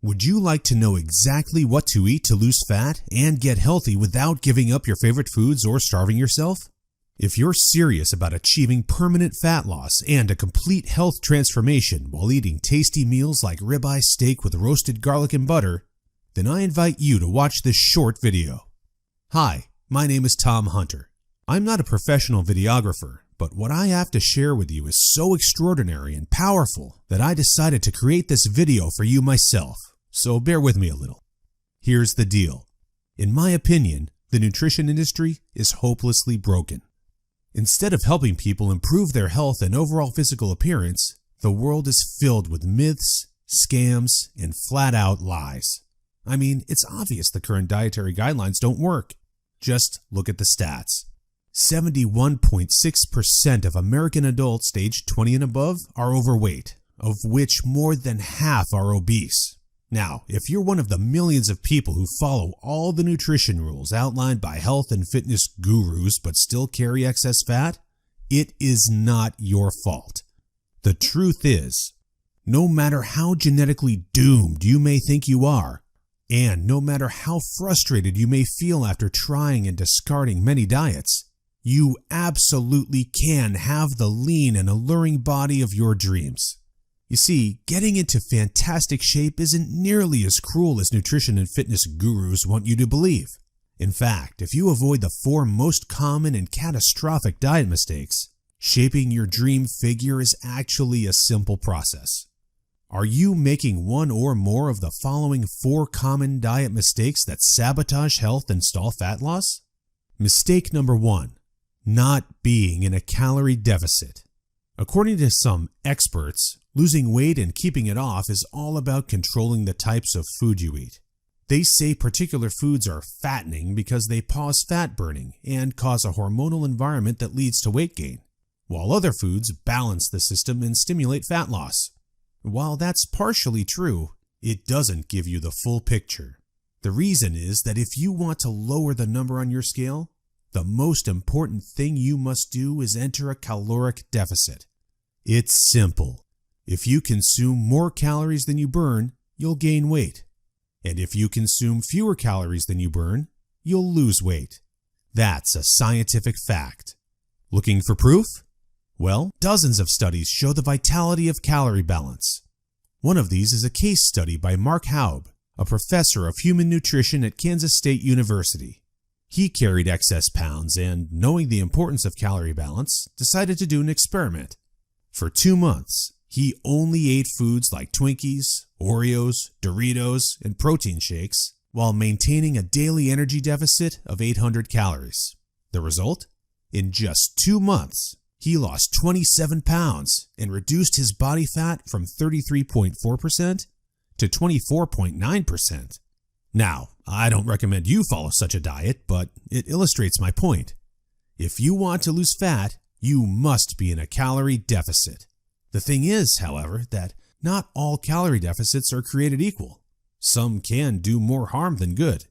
Would you like to know exactly what to eat to lose fat and get healthy without giving up your favorite foods or starving yourself? If you're serious about achieving permanent fat loss and a complete health transformation while eating tasty meals like ribeye steak with roasted garlic and butter, then I invite you to watch this short video. Hi, my name is Tom Hunter. I'm not a professional videographer, but what I have to share with you is so extraordinary and powerful that I decided to create this video for you myself, so bear with me a little. Here's the deal. In my opinion, the nutrition industry is hopelessly broken. Instead of helping people improve their health and overall physical appearance, the world is filled with myths, scams, and flat-out lies. I mean, it's obvious the current dietary guidelines don't work. Just look at the stats. 71.6% of American adults aged 20 and above are overweight, of which more than half are obese. Now, if you're one of the millions of people who follow all the nutrition rules outlined by health and fitness gurus but still carry excess fat, it is not your fault. The truth is, no matter how genetically doomed you may think you are, and no matter how frustrated you may feel after trying and discarding many diets, you absolutely can have the lean and alluring body of your dreams. You see, getting into fantastic shape isn't nearly as cruel as nutrition and fitness gurus want you to believe. In fact, if you avoid the 4 most common and catastrophic diet mistakes, shaping your dream figure is actually a simple process. Are you making one or more of the following 4 common diet mistakes that sabotage health and stall fat loss? Mistake number 1. Not being in a calorie deficit. According to some experts, losing weight and keeping it off is all about controlling the types of food you eat. They say particular foods are fattening because they pause fat burning and cause a hormonal environment that leads to weight gain, while other foods balance the system and stimulate fat loss. While that's partially true, it doesn't give you the full picture. The reason is that if you want to lower the number on your scale, the most important thing you must do is enter a caloric deficit. It's simple. If you consume more calories than you burn, you'll gain weight. And if you consume fewer calories than you burn, you'll lose weight. That's a scientific fact. Looking for proof? Well, dozens of studies show the vitality of calorie balance. One of these is a case study by Mark Haub, a professor of human nutrition at Kansas State University. He carried excess pounds and, knowing the importance of calorie balance, decided to do an experiment. For 2 months, he only ate foods like Twinkies, Oreos, Doritos, and protein shakes while maintaining a daily energy deficit of 800 calories. The result? In just 2 months, he lost 27 pounds and reduced his body fat from 33.4% to 24.9%. Now, I don't recommend you follow such a diet, but it illustrates my point. If you want to lose fat, you must be in a calorie deficit. The thing is, however, that not all calorie deficits are created equal. Some can do more harm than good.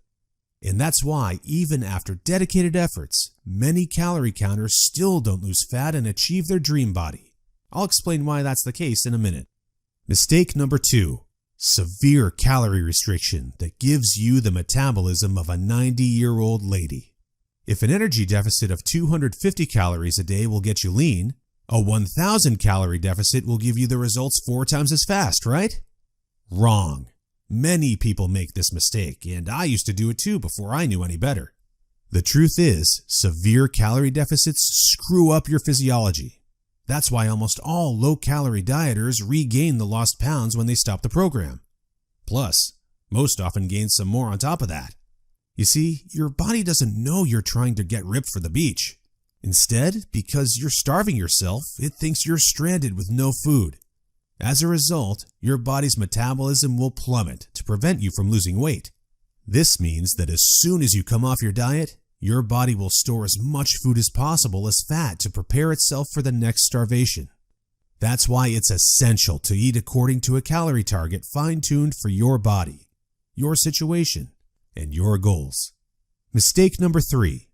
And that's why, even after dedicated efforts, many calorie counters still don't lose fat and achieve their dream body. I'll explain why that's the case in a minute. Mistake number 2. Severe calorie restriction that gives you the metabolism of a 90-year-old lady. If an energy deficit of 250 calories a day will get you lean, a 1,000 calorie deficit will give you the results 4 times as fast, right? Wrong. Many people make this mistake, and I used to do it too before I knew any better. The truth is, severe calorie deficits screw up your physiology. That's why almost all low-calorie dieters regain the lost pounds when they stop the program. Plus, most often gain some more on top of that. You see, your body doesn't know you're trying to get ripped for the beach. Instead, because you're starving yourself, it thinks you're stranded with no food. As a result, your body's metabolism will plummet to prevent you from losing weight. This means that as soon as you come off your diet, your body will store as much food as possible as fat to prepare itself for the next starvation. That's why it's essential to eat according to a calorie target fine-tuned for your body, your situation, and your goals. Mistake number 3.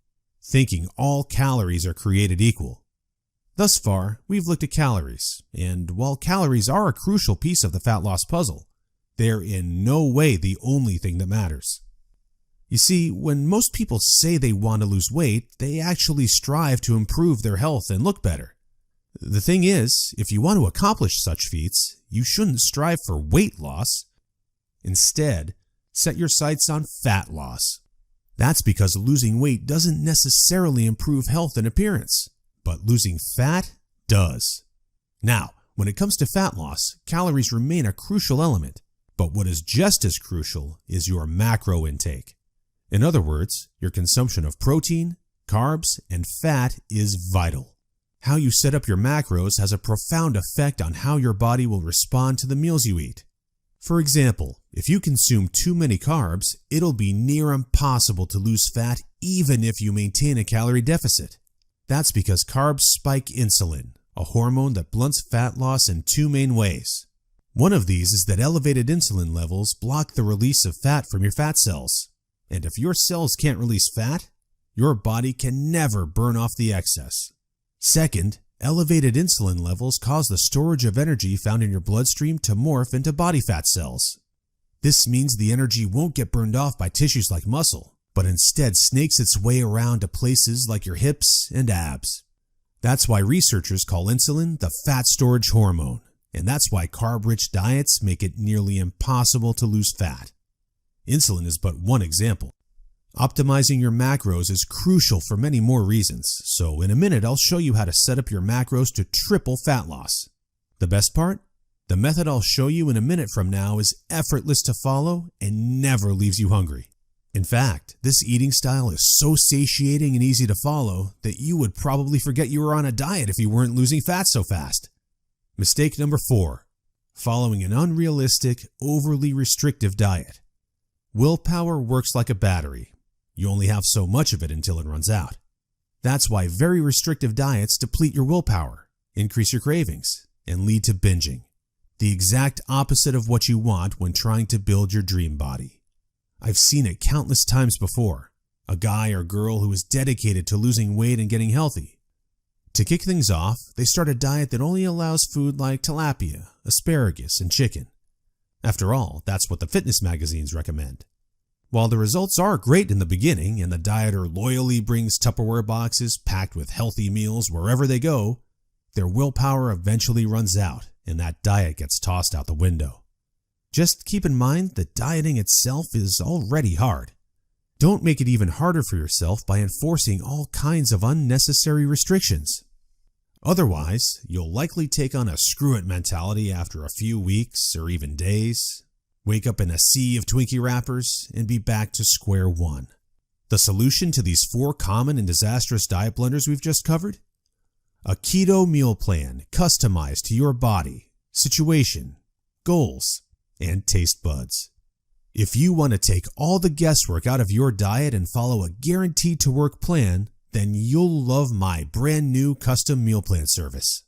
Thinking all calories are created equal. Thus far, we've looked at calories, and while calories are a crucial piece of the fat loss puzzle, they're in no way the only thing that matters. You see, when most people say they want to lose weight, they actually strive to improve their health and look better. The thing is, if you want to accomplish such feats, you shouldn't strive for weight loss. Instead, set your sights on fat loss. That's because losing weight doesn't necessarily improve health and appearance, but losing fat does. Now, when it comes to fat loss, calories remain a crucial element, but what is just as crucial is your macro intake. In other words, your consumption of protein, carbs, and fat is vital. How you set up your macros has a profound effect on how your body will respond to the meals you eat. For example, if you consume too many carbs, it'll be near impossible to lose fat even if you maintain a calorie deficit. That's because carbs spike insulin, a hormone that blunts fat loss in two main ways. One of these is that elevated insulin levels block the release of fat from your fat cells. And if your cells can't release fat, your body can never burn off the excess. Second, elevated insulin levels cause the storage of energy found in your bloodstream to morph into body fat cells. This means the energy won't get burned off by tissues like muscle, but instead snakes its way around to places like your hips and abs. That's why researchers call insulin the fat storage hormone, and that's why carb-rich diets make it nearly impossible to lose fat. Insulin is but one example. Optimizing your macros is crucial for many more reasons, so in a minute I'll show you how to set up your macros to triple fat loss. The best part? The method I'll show you in a minute from now is effortless to follow and never leaves you hungry. In fact, this eating style is so satiating and easy to follow that you would probably forget you were on a diet if you weren't losing fat so fast. Mistake number 4. Following an unrealistic, overly restrictive diet. Willpower works like a battery. You only have so much of it until it runs out. That's why very restrictive diets deplete your willpower, increase your cravings, and lead to binging. The exact opposite of what you want when trying to build your dream body. I've seen it countless times before. A guy or girl who is dedicated to losing weight and getting healthy. To kick things off, they start a diet that only allows food like tilapia, asparagus, and chicken. After all, that's what the fitness magazines recommend. While the results are great in the beginning and the dieter loyally brings Tupperware boxes packed with healthy meals wherever they go, their willpower eventually runs out and that diet gets tossed out the window. Just keep in mind that dieting itself is already hard. Don't make it even harder for yourself by enforcing all kinds of unnecessary restrictions. Otherwise, you'll likely take on a screw-it mentality after a few weeks or even days, wake up in a sea of Twinkie wrappers, and be back to square one. The solution to these 4 common and disastrous diet blunders we've just covered? A keto meal plan customized to your body, situation, goals, and taste buds. If you want to take all the guesswork out of your diet and follow a guaranteed-to-work plan, then you'll love my brand new custom meal plan service.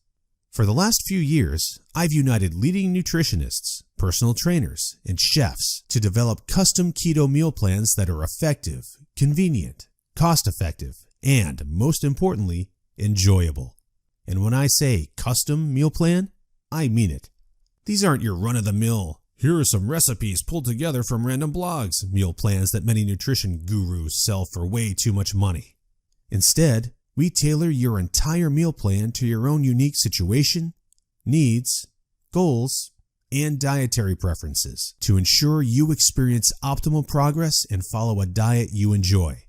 For the last few years, I've united leading nutritionists, personal trainers, and chefs to develop custom keto meal plans that are effective, convenient, cost-effective, and, most importantly, enjoyable. And when I say custom meal plan, I mean it. These aren't your run-of-the-mill, here are some recipes pulled together from random blogs meal plans that many nutrition gurus sell for way too much money. Instead, we tailor your entire meal plan to your own unique situation, needs, goals, and dietary preferences to ensure you experience optimal progress and follow a diet you enjoy.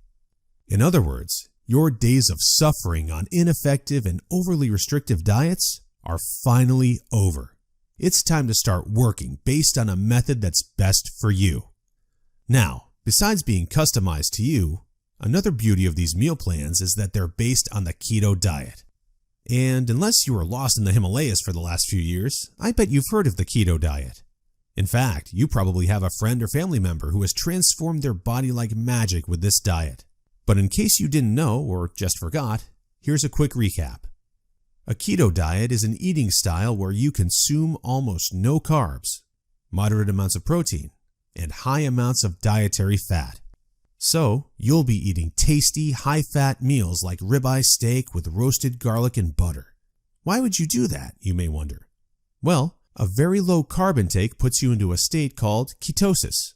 In other words, your days of suffering on ineffective and overly restrictive diets are finally over. It's time to start working based on a method that's best for you. Now, besides being customized to you, another beauty of these meal plans is that they're based on the keto diet. And unless you were lost in the Himalayas for the last few years, I bet you've heard of the keto diet. In fact, you probably have a friend or family member who has transformed their body like magic with this diet. But in case you didn't know or just forgot, here's a quick recap. A keto diet is an eating style where you consume almost no carbs, moderate amounts of protein, and high amounts of dietary fat. So, you'll be eating tasty, high-fat meals like ribeye steak with roasted garlic and butter. Why would you do that, you may wonder? Well, A very low carb intake puts you into a state called ketosis.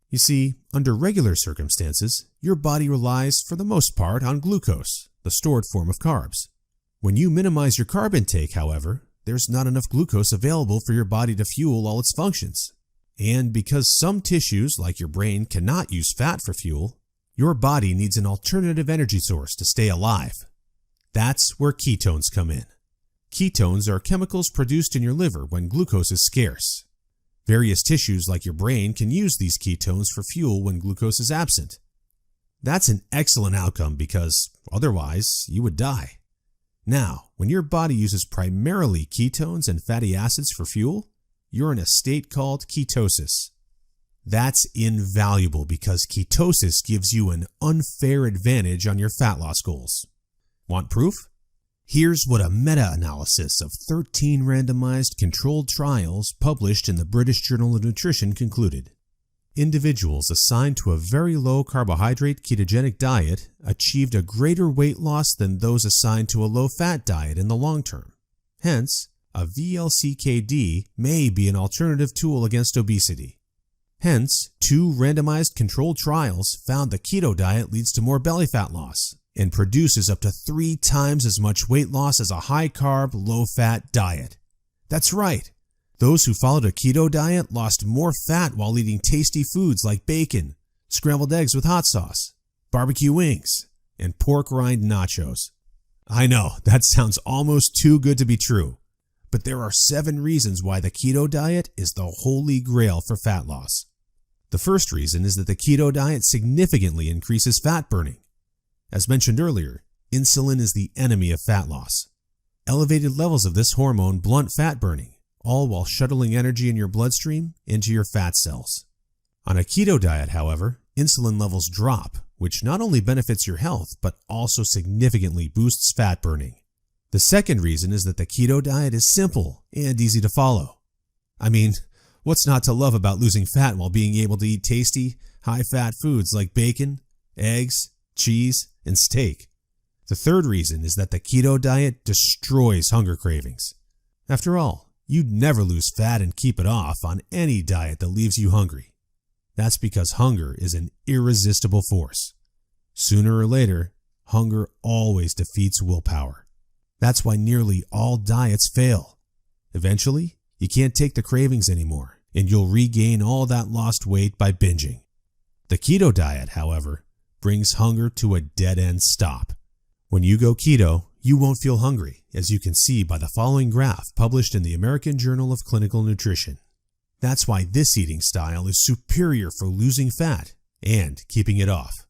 You see, under regular circumstances, your body relies for the most part on glucose, the stored form of carbs. When you minimize your carb intake, however, there's not enough glucose available for your body to fuel all its functions. And because some tissues, like your brain, cannot use fat for fuel, your body needs an alternative energy source to stay alive. That's where ketones come in. Ketones are chemicals produced in your liver when glucose is scarce. Various tissues like your brain can use these ketones for fuel when glucose is absent. That's an excellent outcome because otherwise you would die. Now, when your body uses primarily ketones and fatty acids for fuel, you're in a state called ketosis. That's invaluable because ketosis gives you an unfair advantage on your fat loss goals. Want proof? Here's what a meta-analysis of 13 randomized controlled trials published in the British Journal of Nutrition concluded. Individuals assigned to a very low carbohydrate ketogenic diet achieved a greater weight loss than those assigned to a low-fat diet in the long term. Hence, a VLCKD may be an alternative tool against obesity. Hence, 2 randomized controlled trials found the keto diet leads to more belly fat loss and produces up to 3 times as much weight loss as a high-carb, low-fat diet. That's right. Those who followed a keto diet lost more fat while eating tasty foods like bacon, scrambled eggs with hot sauce, barbecue wings, and pork rind nachos. I know, that sounds almost too good to be true, but there are 7 reasons why the keto diet is the holy grail for fat loss. The first reason is that the keto diet significantly increases fat burning. As mentioned earlier, insulin is the enemy of fat loss. Elevated levels of this hormone blunt fat burning, all while shuttling energy in your bloodstream into your fat cells. On a keto diet, however, insulin levels drop, which not only benefits your health, but also significantly boosts fat burning. The second reason is that the keto diet is simple and easy to follow. I mean, what's not to love about losing fat while being able to eat tasty, high-fat foods like bacon, eggs, cheese, and steak? The third reason is that the keto diet destroys hunger cravings. After all, you'd never lose fat and keep it off on any diet that leaves you hungry. That's because hunger is an irresistible force. Sooner or later, hunger always defeats willpower. That's why nearly all diets fail. Eventually, you can't take the cravings anymore, and you'll regain all that lost weight by binging. The keto diet, however, brings hunger to a dead-end stop. When you go keto, you won't feel hungry, as you can see by the following graph published in the American Journal of Clinical Nutrition. That's why this eating style is superior for losing fat and keeping it off.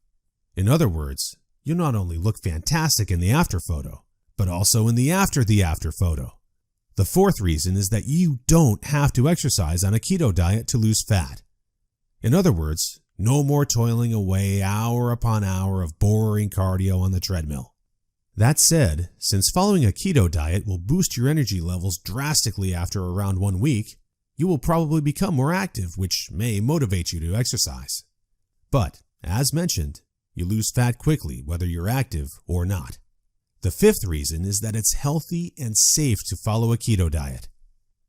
In other words, you'll not only look fantastic in the after photo, but also in the after photo. The fourth reason is that you don't have to exercise on a keto diet to lose fat. In other words, no more toiling away hour upon hour of boring cardio on the treadmill. That said, since following a keto diet will boost your energy levels drastically after around 1 week, you will probably become more active, which may motivate you to exercise. But, as mentioned, you lose fat quickly whether you're active or not. The fifth reason is that it's healthy and safe to follow a keto diet.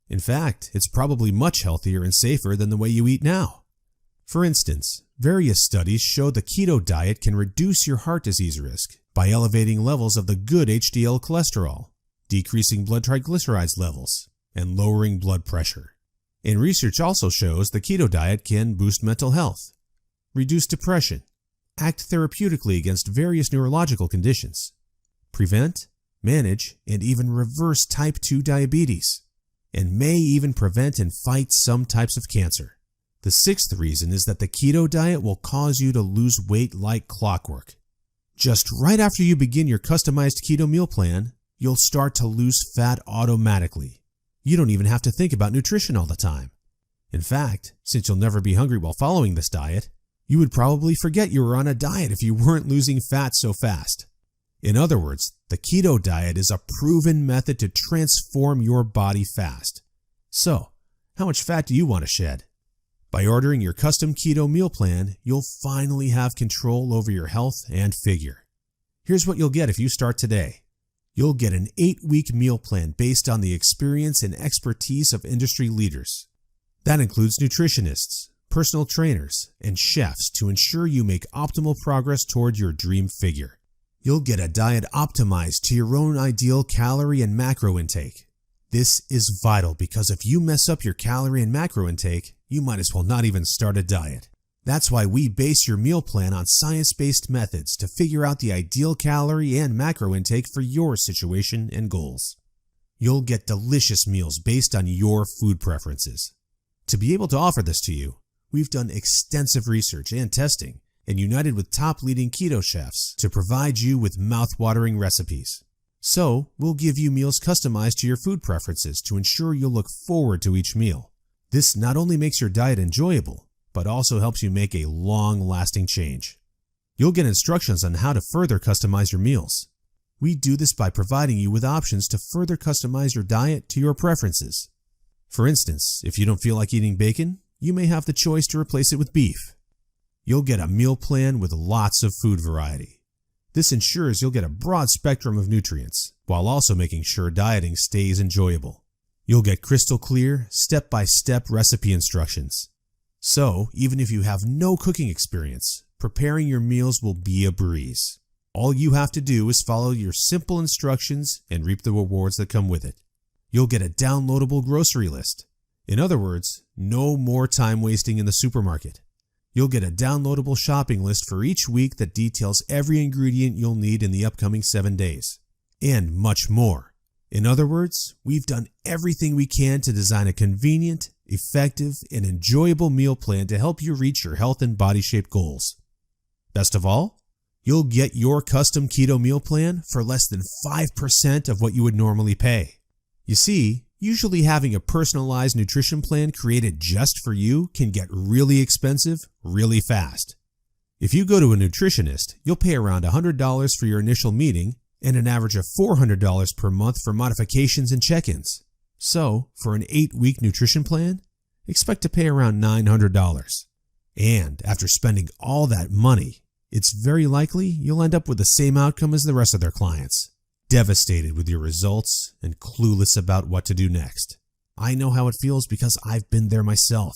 In fact, it's probably much healthier and safer than the way you eat now. For instance, various studies show the keto diet can reduce your heart disease risk by elevating levels of the good HDL cholesterol, decreasing blood triglycerides levels, and lowering blood pressure. And research also shows the keto diet can boost mental health, reduce depression, act therapeutically against various neurological conditions, prevent, manage, and even reverse type 2 diabetes, and may even prevent and fight some types of cancer. The sixth reason is that the keto diet will cause you to lose weight like clockwork. Just right after you begin your customized keto meal plan, you'll start to lose fat automatically. You don't even have to think about nutrition all the time. In fact, since you'll never be hungry while following this diet, you would probably forget you were on a diet if you weren't losing fat so fast. In other words, the keto diet is a proven method to transform your body fast. So, how much fat do you want to shed? By ordering your custom keto meal plan, you'll finally have control over your health and figure. Here's what you'll get if you start today. You'll get an 8-week meal plan based on the experience and expertise of industry leaders. That includes nutritionists, personal trainers, and chefs to ensure you make optimal progress toward your dream figure. You'll get a diet optimized to your own ideal calorie and macro intake. This is vital because if you mess up your calorie and macro intake, you might as well not even start a diet. That's why we base your meal plan on science-based methods to figure out the ideal calorie and macro intake for your situation and goals. You'll get delicious meals based on your food preferences. To be able to offer this to you, we've done extensive research and testing and united with top leading keto chefs to provide you with mouth-watering recipes. So, we'll give you meals customized to your food preferences to ensure you'll look forward to each meal. This not only makes your diet enjoyable, but also helps you make a long-lasting change. You'll get instructions on how to further customize your meals. We do this by providing you with options to further customize your diet to your preferences. For instance, if you don't feel like eating bacon, you may have the choice to replace it with beef. You'll get a meal plan with lots of food variety. This ensures you'll get a broad spectrum of nutrients, while also making sure dieting stays enjoyable. You'll get crystal clear, step-by-step recipe instructions. So, even if you have no cooking experience, preparing your meals will be a breeze. All you have to do is follow your simple instructions and reap the rewards that come with it. You'll get a downloadable grocery list. In other words, no more time wasting in the supermarket. You'll get a downloadable shopping list for each week that details every ingredient you'll need in the upcoming 7 days. And much more. In other words, we've done everything we can to design a convenient, effective, and enjoyable meal plan to help you reach your health and body shape goals. Best of all, you'll get your custom keto meal plan for less than 5% of what you would normally pay. You see, usually having a personalized nutrition plan created just for you can get really expensive really fast. If you go to a nutritionist, you'll pay around $100 for your initial meeting and an average of $400 per month for modifications and check-ins. So, for an 8-week nutrition plan, expect to pay around $900. And after spending all that money, it's very likely you'll end up with the same outcome as the rest of their clients. Devastated with your results and clueless about what to do next. I know how it feels because I've been there myself,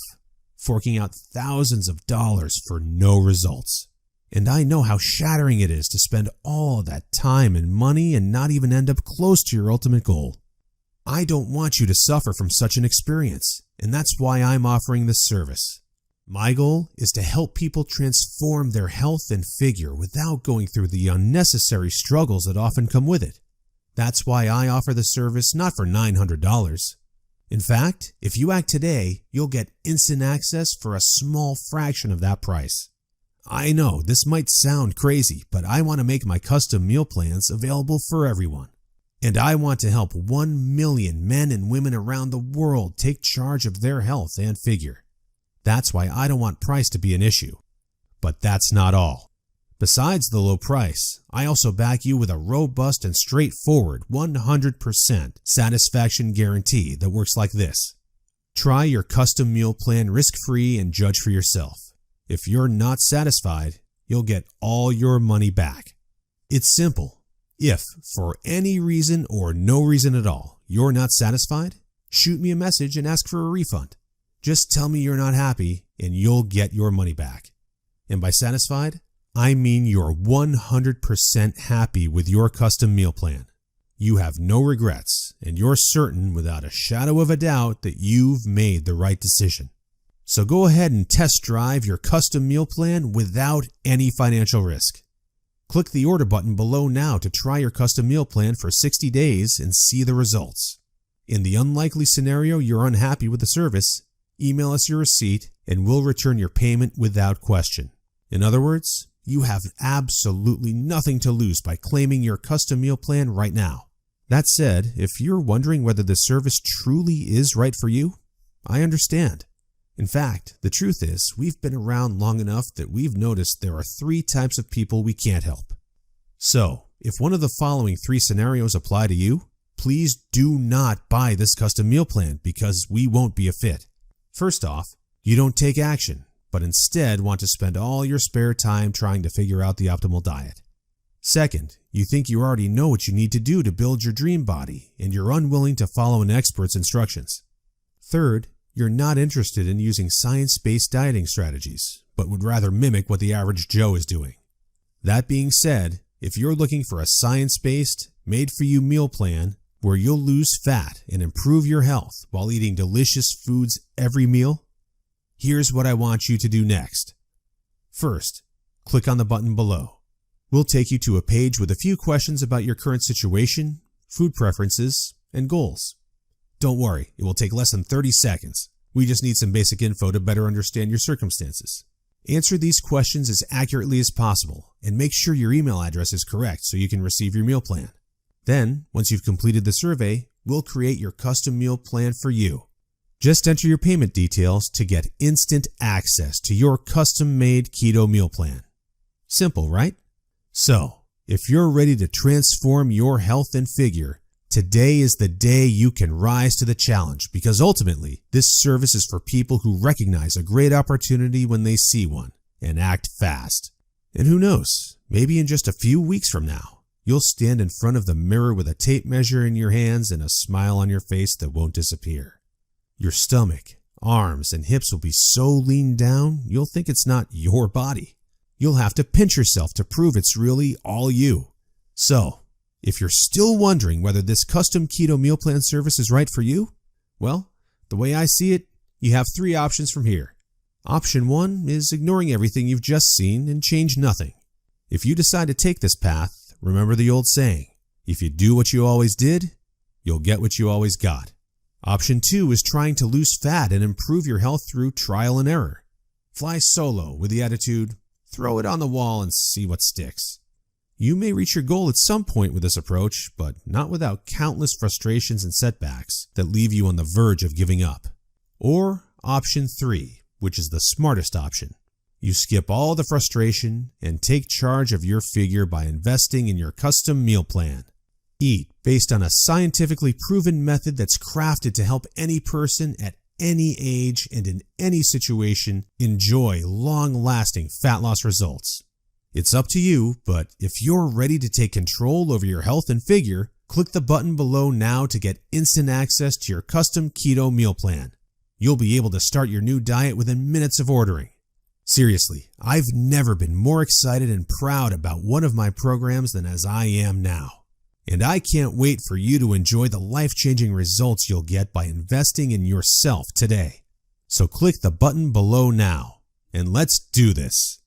forking out thousands of dollars for no results. And I know how shattering it is to spend all that time and money and not even end up close to your ultimate goal. I don't want you to suffer from such an experience, and that's why I'm offering this service. My goal is to help people transform their health and figure without going through the unnecessary struggles that often come with it. That's why I offer the service not for $900. In fact, if you act today, you'll get instant access for a small fraction of that price. I know this might sound crazy, but I want to make my custom meal plans available for everyone. And I want to help 1 million men and women around the world take charge of their health and figure. That's why I don't want price to be an issue. But that's not all. Besides the low price, I also back you with a robust and straightforward 100% satisfaction guarantee that works like this. Try your custom meal plan risk-free and judge for yourself. If you're not satisfied, you'll get all your money back. It's simple. If, for any reason or no reason at all, you're not satisfied, shoot me a message and ask for a refund. Just tell me you're not happy and you'll get your money back. And by satisfied, I mean you're 100% happy with your custom meal plan. You have no regrets and you're certain without a shadow of a doubt that you've made the right decision. So go ahead and test drive your custom meal plan without any financial risk. Click the order button below now to try your custom meal plan for 60 days and see the results. In the unlikely scenario you're unhappy with the service, email us your receipt and we'll return your payment without question. In other words, you have absolutely nothing to lose by claiming your custom meal plan right now. That said, if you're wondering whether the service truly is right for you, I understand. In fact, the truth is, we've been around long enough that we've noticed there are 3 types of people we can't help. So, if one of the following 3 scenarios apply to you, please do not buy this custom meal plan because we won't be a fit. First off, you don't take action, but instead want to spend all your spare time trying to figure out the optimal diet. Second, you think you already know what you need to do to build your dream body, and you're unwilling to follow an expert's instructions. Third, you're not interested in using science-based dieting strategies, but would rather mimic what the average Joe is doing. That being said, if you're looking for a science-based, made-for-you meal plan where you'll lose fat and improve your health while eating delicious foods every meal, here's what I want you to do next. First, click on the button below. We'll take you to a page with a few questions about your current situation, food preferences, and goals. Don't worry, it will take less than 30 seconds. We just need some basic info to better understand your circumstances. Answer these questions as accurately as possible and make sure your email address is correct so you can receive your meal plan. Then, once you've completed the survey, we'll create your custom meal plan for you. Just enter your payment details to get instant access to your custom-made keto meal plan. Simple, right? So, if you're ready to transform your health and figure, today is the day you can rise to the challenge, because ultimately, this service is for people who recognize a great opportunity when they see one and act fast. And who knows, maybe in just a few weeks from now, you'll stand in front of the mirror with a tape measure in your hands and a smile on your face that won't disappear. Your stomach, arms, and hips will be so lean down, you'll think it's not your body. You'll have to pinch yourself to prove it's really all you. So, if you're still wondering whether this custom keto meal plan service is right for you, well, the way I see it, you have 3 options from here. Option 1 is ignoring everything you've just seen and change nothing. If you decide to take this path, remember the old saying, if you do what you always did, you'll get what you always got. Option 2 is trying to lose fat and improve your health through trial and error. Fly solo with the attitude, throw it on the wall and see what sticks. You may reach your goal at some point with this approach, but not without countless frustrations and setbacks that leave you on the verge of giving up. Or option 3, which is the smartest option. You skip all the frustration and take charge of your figure by investing in your custom meal plan. Eat based on a scientifically proven method that's crafted to help any person at any age and in any situation enjoy long-lasting fat loss results. It's up to you, but if you're ready to take control over your health and figure, click the button below now to get instant access to your custom keto meal plan. You'll be able to start your new diet within minutes of ordering. Seriously, I've never been more excited and proud about one of my programs than as I am now. And I can't wait for you to enjoy the life-changing results you'll get by investing in yourself today. So click the button below now, and let's do this.